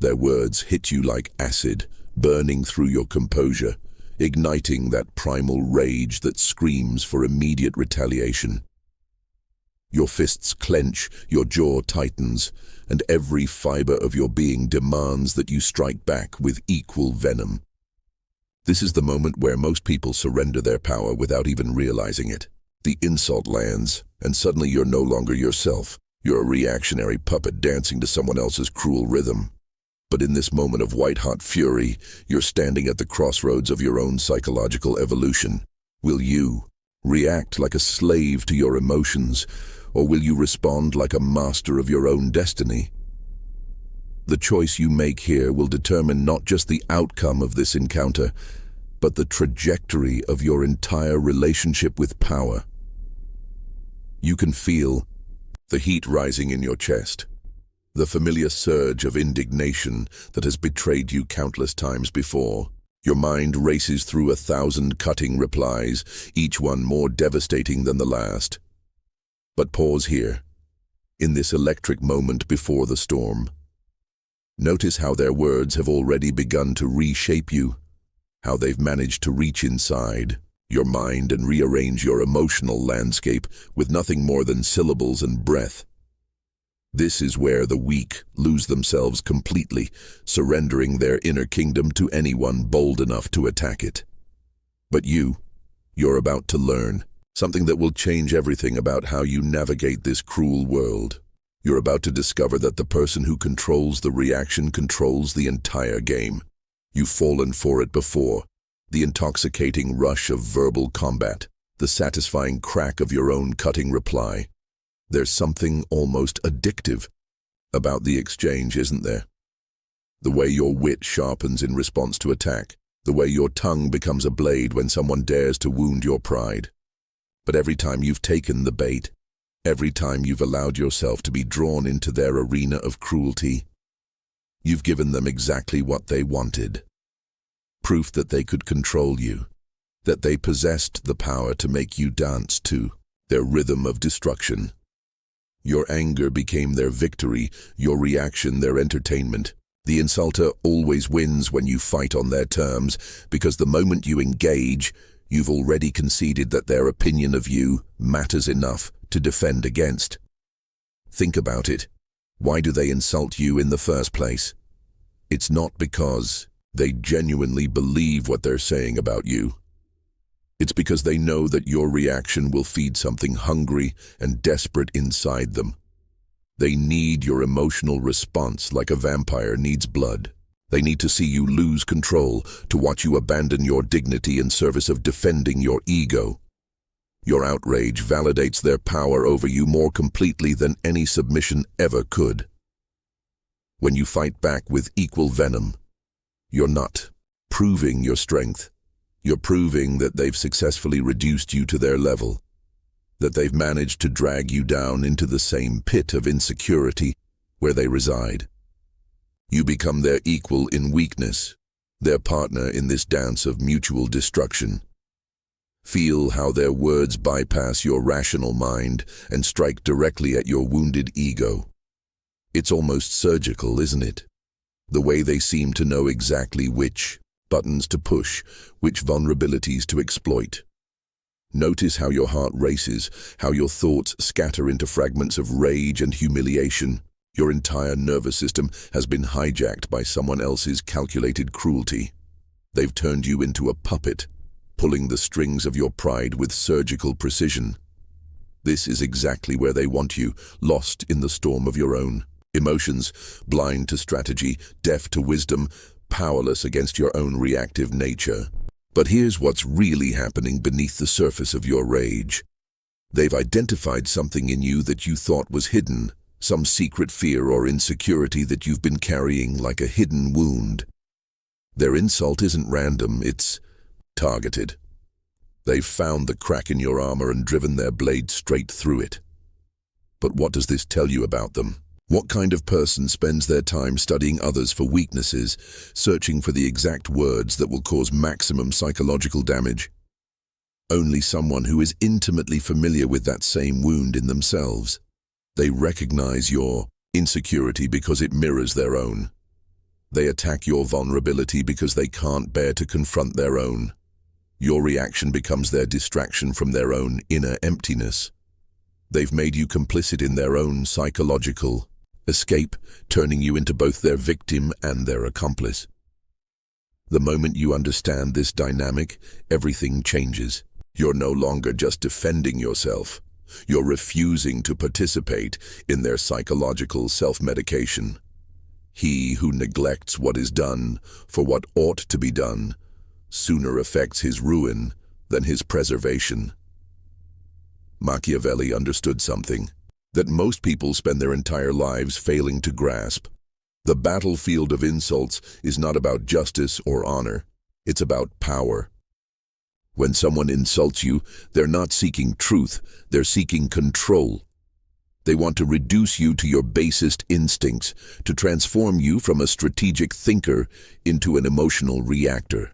Their words hit you like acid, burning through your composure, igniting that primal rage that screams for immediate retaliation. Your fists clench, your jaw tightens, and every fiber of your being demands that you strike back with equal venom. This is the moment where most people surrender their power without even realizing it. The insult lands, and suddenly you're no longer yourself. You're a reactionary puppet dancing to someone else's cruel rhythm. But in this moment of white-hot fury, you're standing at the crossroads of your own psychological evolution. Will you react like a slave to your emotions, or will you respond like a master of your own destiny? The choice you make here will determine not just the outcome of this encounter, but the trajectory of your entire relationship with power. You can feel the heat rising in your chest, the familiar surge of indignation that has betrayed you countless times before. Your mind races through 1,000 cutting replies, each one more devastating than the last. But pause here, in this electric moment before the storm. Notice how their words have already begun to reshape you, how they've managed to reach inside your mind and rearrange your emotional landscape with nothing more than syllables and breath. This is where the weak lose themselves completely, surrendering their inner kingdom to anyone bold enough to attack it. But you're about to learn something that will change everything about how you navigate this cruel world. You're about to discover that the person who controls the reaction controls the entire game. You've fallen for it before. The intoxicating rush of verbal combat, the satisfying crack of your own cutting reply. There's something almost addictive about the exchange, isn't there? The way your wit sharpens in response to attack, the way your tongue becomes a blade when someone dares to wound your pride. But every time you've taken the bait, every time you've allowed yourself to be drawn into their arena of cruelty, you've given them exactly what they wanted. Proof that they could control you, that they possessed the power to make you dance to their rhythm of destruction. Your anger became their victory, your reaction their entertainment. The insulter always wins when you fight on their terms, because the moment you engage, you've already conceded that their opinion of you matters enough to defend against. Think about it. Why do they insult you in the first place? It's not because they genuinely believe what they're saying about you. It's because they know that your reaction will feed something hungry and desperate inside them. They need your emotional response like a vampire needs blood. They need to see you lose control, to watch you abandon your dignity in service of defending your ego. Your outrage validates their power over you more completely than any submission ever could. When you fight back with equal venom, you're not proving your strength. You're proving that they've successfully reduced you to their level, that they've managed to drag you down into the same pit of insecurity where they reside. You become their equal in weakness, their partner in this dance of mutual destruction. Feel how their words bypass your rational mind and strike directly at your wounded ego. It's almost surgical, isn't it? The way they seem to know exactly which buttons to push, which vulnerabilities to exploit. Notice how your heart races, how your thoughts scatter into fragments of rage and humiliation. Your entire nervous system has been hijacked by someone else's calculated cruelty. They've turned you into a puppet, pulling the strings of your pride with surgical precision. This is exactly where they want you, lost in the storm of your own emotions, blind to strategy, deaf to wisdom, powerless against your own reactive nature. But here's what's really happening beneath the surface of your rage. They've identified something in you that you thought was hidden, some secret fear or insecurity that you've been carrying like a hidden wound. Their insult isn't random, it's targeted. They've found the crack in your armor and driven their blade straight through it. But what does this tell you about them? What kind of person spends their time studying others for weaknesses, searching for the exact words that will cause maximum psychological damage? Only someone who is intimately familiar with that same wound in themselves. They recognize your insecurity because it mirrors their own. They attack your vulnerability because they can't bear to confront their own. Your reaction becomes their distraction from their own inner emptiness. They've made you complicit in their own psychological escape, turning you into both their victim and their accomplice. The moment you understand this dynamic, everything changes. You're no longer just defending yourself. You're refusing to participate in their psychological self-medication. He who neglects what is done for what ought to be done sooner affects his ruin than his preservation. Machiavelli understood something that most people spend their entire lives failing to grasp. The battlefield of insults is not about justice or honor. It's about power. When someone insults you, they're not seeking truth, they're seeking control. They want to reduce you to your basest instincts, to transform you from a strategic thinker into an emotional reactor.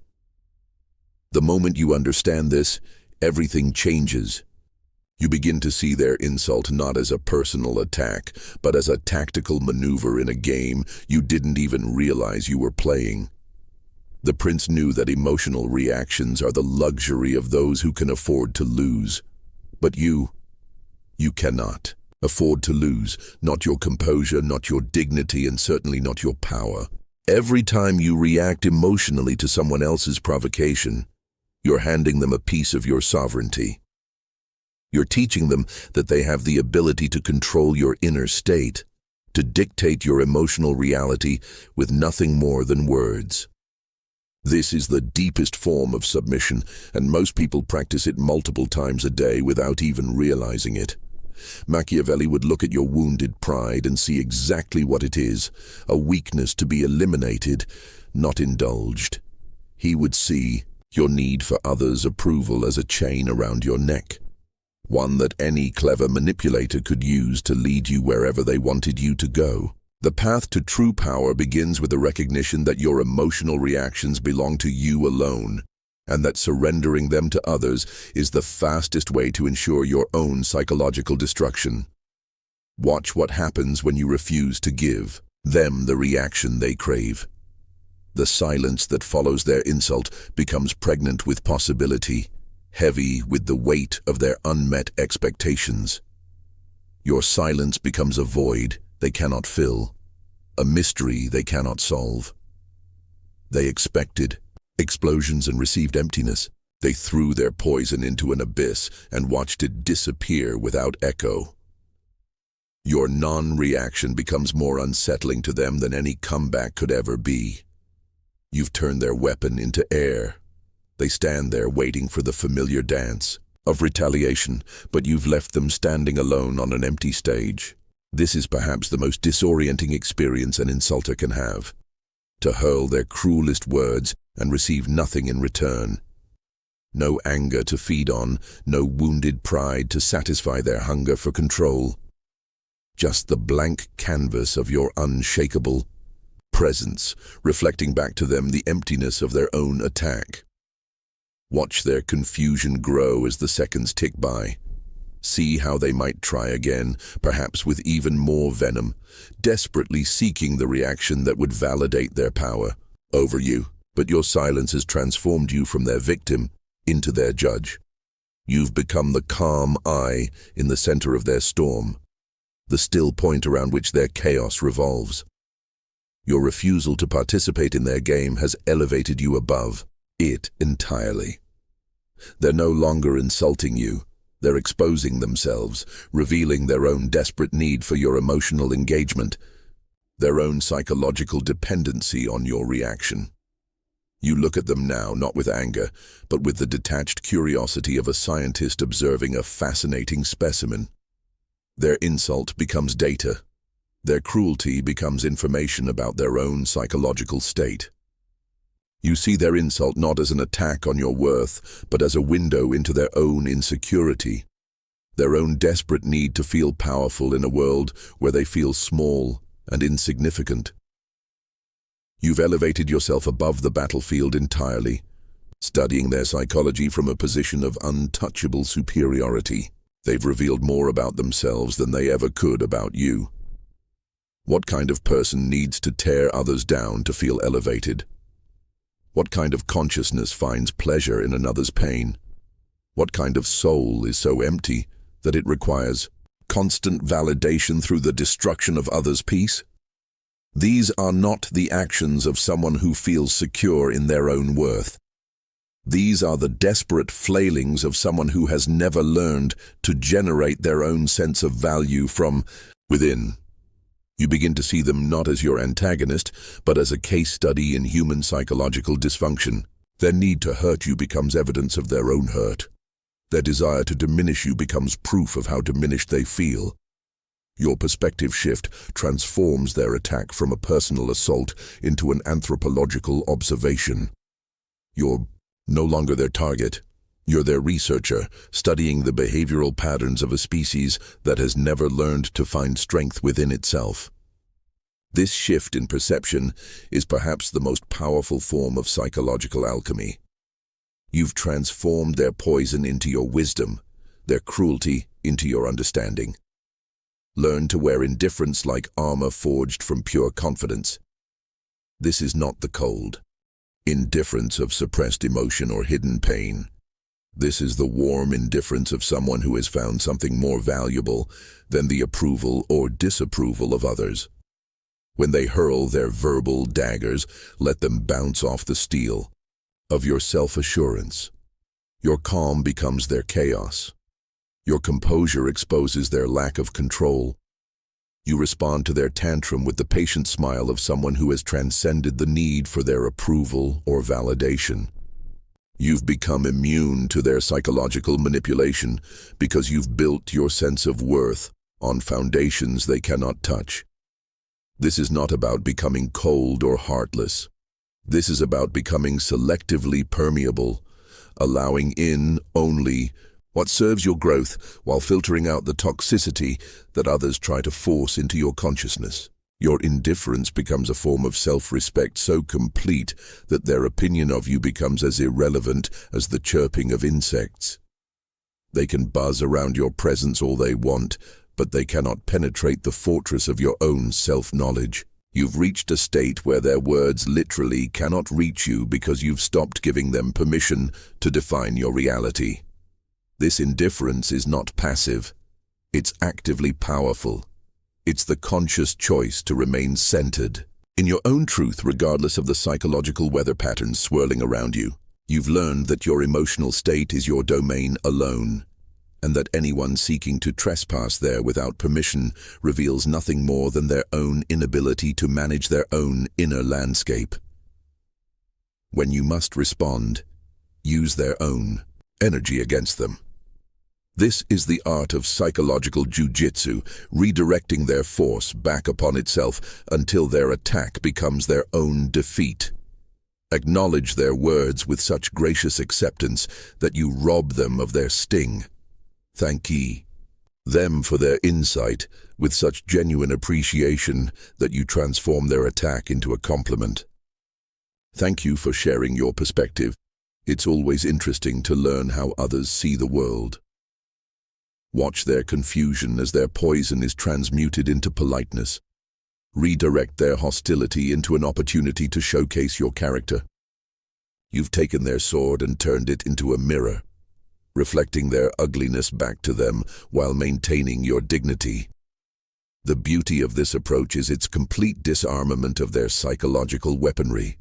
The moment you understand this, everything changes. You begin to see their insult not as a personal attack, but as a tactical maneuver in a game you didn't even realize you were playing. The prince knew that emotional reactions are the luxury of those who can afford to lose. But you cannot afford to lose, not your composure, not your dignity, and certainly not your power. Every time you react emotionally to someone else's provocation, you're handing them a piece of your sovereignty. You're teaching them that they have the ability to control your inner state, to dictate your emotional reality with nothing more than words. This is the deepest form of submission, and most people practice it multiple times a day without even realizing it. Machiavelli would look at your wounded pride and see exactly what it is, a weakness to be eliminated, not indulged. He would see your need for others' approval as a chain around your neck, one that any clever manipulator could use to lead you wherever they wanted you to go. The path to true power begins with the recognition that your emotional reactions belong to you alone, and that surrendering them to others is the fastest way to ensure your own psychological destruction. Watch what happens when you refuse to give them the reaction they crave. The silence that follows their insult becomes pregnant with possibility, heavy with the weight of their unmet expectations. Your silence becomes a void they cannot fill, a mystery they cannot solve. They expected explosions and received emptiness. They threw their poison into an abyss and watched it disappear without echo. Your non-reaction becomes more unsettling to them than any comeback could ever be. You've turned their weapon into air. They stand there waiting for the familiar dance of retaliation, but you've left them standing alone on an empty stage. This is perhaps the most disorienting experience an insulter can have, to hurl their cruelest words and receive nothing in return. No anger to feed on, no wounded pride to satisfy their hunger for control. Just the blank canvas of your unshakable presence, reflecting back to them the emptiness of their own attack. Watch their confusion grow as the seconds tick by. See how they might try again, perhaps with even more venom, desperately seeking the reaction that would validate their power over you. But your silence has transformed you from their victim into their judge. You've become the calm eye in the center of their storm, the still point around which their chaos revolves. Your refusal to participate in their game has elevated you above it entirely. They're no longer insulting you. They're exposing themselves, revealing their own desperate need for your emotional engagement, their own psychological dependency on your reaction. You look at them now not with anger, but with the detached curiosity of a scientist observing a fascinating specimen. Their insult becomes data. Their cruelty becomes information about their own psychological state. You see their insult not as an attack on your worth, but as a window into their own insecurity, their own desperate need to feel powerful in a world where they feel small and insignificant. You've elevated yourself above the battlefield entirely, studying their psychology from a position of untouchable superiority. They've revealed more about themselves than they ever could about you. What kind of person needs to tear others down to feel elevated? What kind of consciousness finds pleasure in another's pain? What kind of soul is so empty that it requires constant validation through the destruction of others' peace? These are not the actions of someone who feels secure in their own worth. These are the desperate flailings of someone who has never learned to generate their own sense of value from within. You begin to see them not as your antagonist, but as a case study in human psychological dysfunction. Their need to hurt you becomes evidence of their own hurt. Their desire to diminish you becomes proof of how diminished they feel. Your perspective shift transforms their attack from a personal assault into an anthropological observation. You're no longer their target. You're their researcher, studying the behavioral patterns of a species that has never learned to find strength within itself. This shift in perception is perhaps the most powerful form of psychological alchemy. You've transformed their poison into your wisdom, their cruelty into your understanding. Learn to wear indifference like armor forged from pure confidence. This is not the cold indifference of suppressed emotion or hidden pain. This is the warm indifference of someone who has found something more valuable than the approval or disapproval of others. When they hurl their verbal daggers, let them bounce off the steel of your self-assurance. Your calm becomes their chaos. Your composure exposes their lack of control. You respond to their tantrum with the patient smile of someone who has transcended the need for their approval or validation. You've become immune to their psychological manipulation because you've built your sense of worth on foundations they cannot touch. This is not about becoming cold or heartless. This is about becoming selectively permeable, allowing in only what serves your growth while filtering out the toxicity that others try to force into your consciousness. Your indifference becomes a form of self-respect so complete that their opinion of you becomes as irrelevant as the chirping of insects. They can buzz around your presence all they want, but they cannot penetrate the fortress of your own self-knowledge. You've reached a state where their words literally cannot reach you because you've stopped giving them permission to define your reality. This indifference is not passive. It's actively powerful. It's the conscious choice to remain centered in your own truth regardless of the psychological weather patterns swirling around you. You've learned that your emotional state is your domain alone, and that anyone seeking to trespass there without permission reveals nothing more than their own inability to manage their own inner landscape. When you must respond, use their own energy against them. This is the art of psychological jujitsu, redirecting their force back upon itself until their attack becomes their own defeat. Acknowledge their words with such gracious acceptance that you rob them of their sting. Thank them for their insight with such genuine appreciation that you transform their attack into a compliment. Thank you for sharing your perspective. It's always interesting to learn how others see the world. Watch their confusion as their poison is transmuted into politeness. Redirect their hostility into an opportunity to showcase your character. You've taken their sword and turned it into a mirror, reflecting their ugliness back to them while maintaining your dignity. The beauty of this approach is its complete disarmament of their psychological weaponry.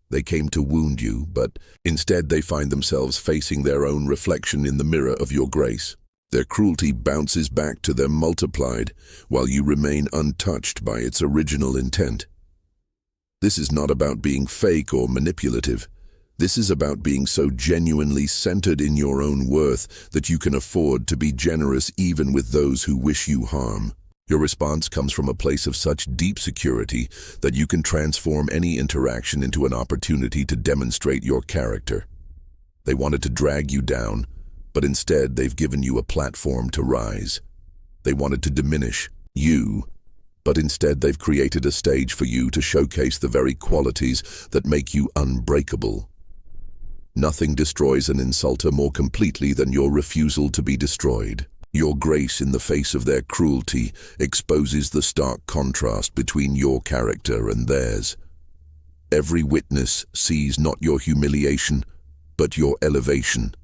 They came to wound you, but instead they find themselves facing their own reflection in the mirror of your grace. Their cruelty bounces back to them multiplied, while you remain untouched by its original intent. This is not about being fake or manipulative. This is about being so genuinely centered in your own worth that you can afford to be generous even with those who wish you harm. Your response comes from a place of such deep security that you can transform any interaction into an opportunity to demonstrate your character. They wanted to drag you down, but instead they've given you a platform to rise. They wanted to diminish you, but instead they've created a stage for you to showcase the very qualities that make you unbreakable. Nothing destroys an insulter more completely than your refusal to be destroyed. Your grace in the face of their cruelty exposes the stark contrast between your character and theirs. Every witness sees not your humiliation, but your elevation.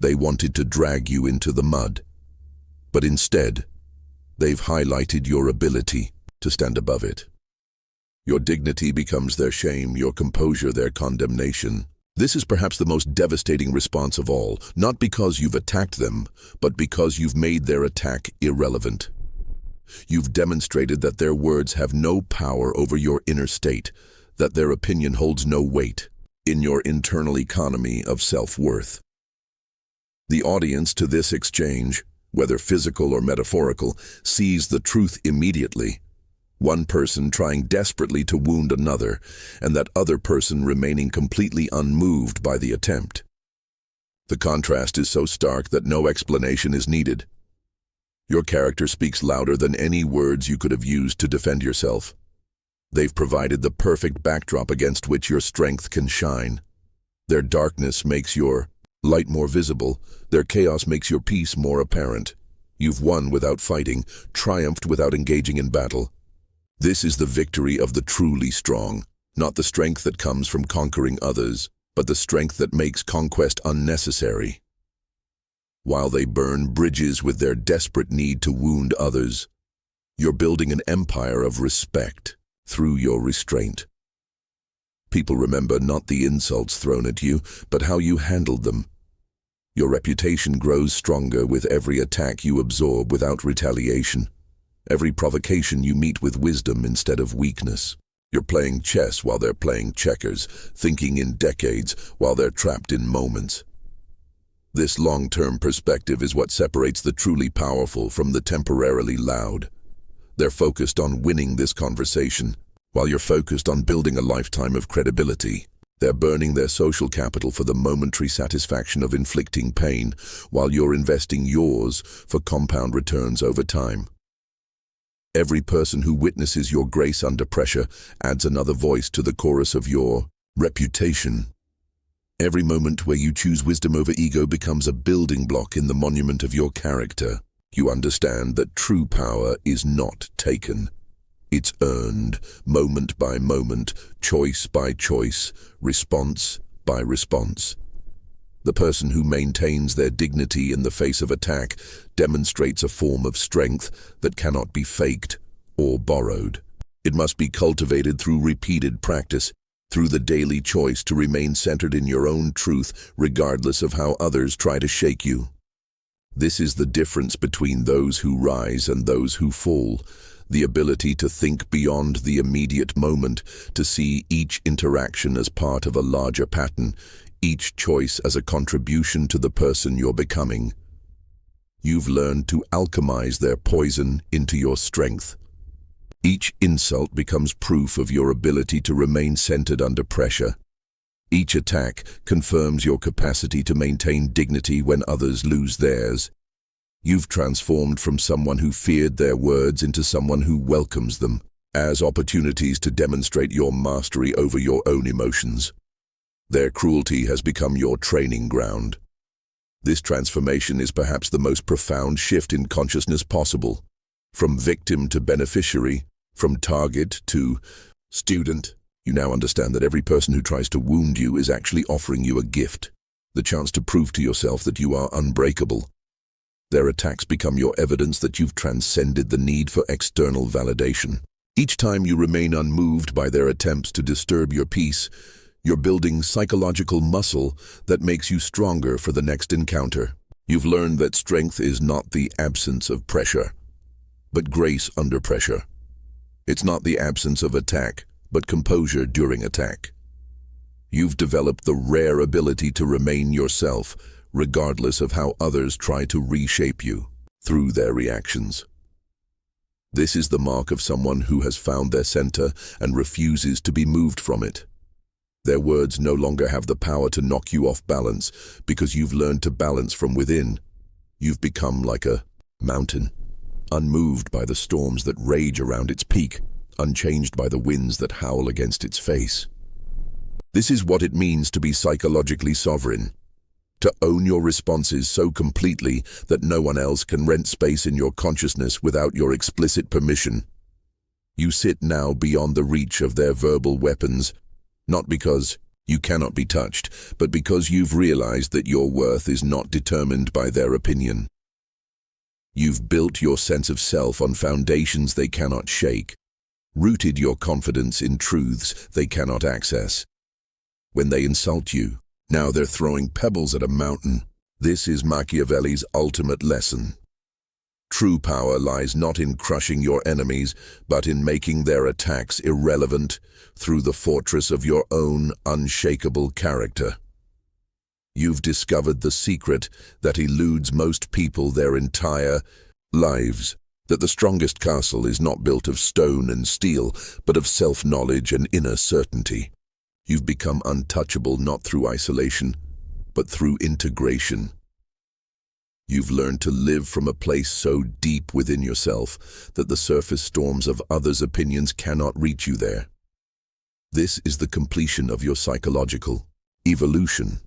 They wanted to drag you into the mud, but instead, they've highlighted your ability to stand above it. Your dignity becomes their shame, your composure their condemnation. This is perhaps the most devastating response of all, not because you've attacked them, but because you've made their attack irrelevant. You've demonstrated that their words have no power over your inner state, that their opinion holds no weight in your internal economy of self-worth. The audience to this exchange, whether physical or metaphorical, sees the truth immediately. One person trying desperately to wound another, and that other person remaining completely unmoved by the attempt. The contrast is so stark that no explanation is needed. Your character speaks louder than any words you could have used to defend yourself. They've provided the perfect backdrop against which your strength can shine. Their darkness makes your light more visible, their chaos makes your peace more apparent. You've won without fighting, triumphed without engaging in battle. This is the victory of the truly strong, not the strength that comes from conquering others, but the strength that makes conquest unnecessary. While they burn bridges with their desperate need to wound others, you're building an empire of respect through your restraint. People remember not the insults thrown at you, but how you handled them. Your reputation grows stronger with every attack you absorb without retaliation. Every provocation you meet with wisdom instead of weakness. You're playing chess while they're playing checkers, thinking in decades while they're trapped in moments. This long-term perspective is what separates the truly powerful from the temporarily loud. They're focused on winning this conversation, while you're focused on building a lifetime of credibility. They're burning their social capital for the momentary satisfaction of inflicting pain, while you're investing yours for compound returns over time. Every person who witnesses your grace under pressure adds another voice to the chorus of your reputation. Every moment where you choose wisdom over ego becomes a building block in the monument of your character. You understand that true power is not taken. It's earned, moment by moment, choice by choice, response by response. The person who maintains their dignity in the face of attack demonstrates a form of strength that cannot be faked or borrowed. It must be cultivated through repeated practice, through the daily choice to remain centered in your own truth, regardless of how others try to shake you. This is the difference between those who rise and those who fall. The ability to think beyond the immediate moment, to see each interaction as part of a larger pattern, each choice as a contribution to the person you're becoming. You've learned to alchemize their poison into your strength. Each insult becomes proof of your ability to remain centered under pressure. Each attack confirms your capacity to maintain dignity when others lose theirs. You've transformed from someone who feared their words into someone who welcomes them, as opportunities to demonstrate your mastery over your own emotions. Their cruelty has become your training ground. This transformation is perhaps the most profound shift in consciousness possible. From victim to beneficiary, from target to student, you now understand that every person who tries to wound you is actually offering you a gift, the chance to prove to yourself that you are unbreakable. Their attacks become your evidence that you've transcended the need for external validation. Each time you remain unmoved by their attempts to disturb your peace, you're building psychological muscle that makes you stronger for the next encounter. You've learned that strength is not the absence of pressure, but grace under pressure. It's not the absence of attack, but composure during attack. You've developed the rare ability to remain yourself, regardless of how others try to reshape you through their reactions. This is the mark of someone who has found their center and refuses to be moved from it. Their words no longer have the power to knock you off balance because you've learned to balance from within. You've become like a mountain, unmoved by the storms that rage around its peak, unchanged by the winds that howl against its face. This is what it means to be psychologically sovereign. To own your responses so completely that no one else can rent space in your consciousness without your explicit permission. You sit now beyond the reach of their verbal weapons, not because you cannot be touched, but because you've realized that your worth is not determined by their opinion. You've built your sense of self on foundations they cannot shake, rooted your confidence in truths they cannot access. When they insult you, now they're throwing pebbles at a mountain. This is Machiavelli's ultimate lesson. True power lies not in crushing your enemies, but in making their attacks irrelevant through the fortress of your own unshakable character. You've discovered the secret that eludes most people their entire lives, that the strongest castle is not built of stone and steel, but of self-knowledge and inner certainty. You've become untouchable not through isolation, but through integration. You've learned to live from a place so deep within yourself that the surface storms of others' opinions cannot reach you there. This is the completion of your psychological evolution.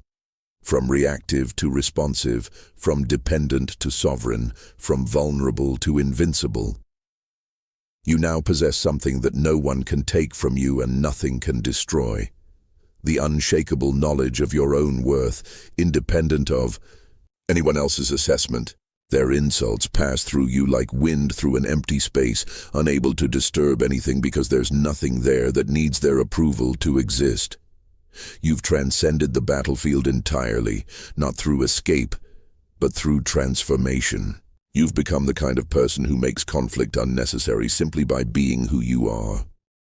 From reactive to responsive, from dependent to sovereign, from vulnerable to invincible. You now possess something that no one can take from you and nothing can destroy. The unshakable knowledge of your own worth, independent of anyone else's assessment. Their insults pass through you like wind through an empty space, unable to disturb anything because there's nothing there that needs their approval to exist. You've transcended the battlefield entirely, not through escape, but through transformation. You've become the kind of person who makes conflict unnecessary simply by being who you are.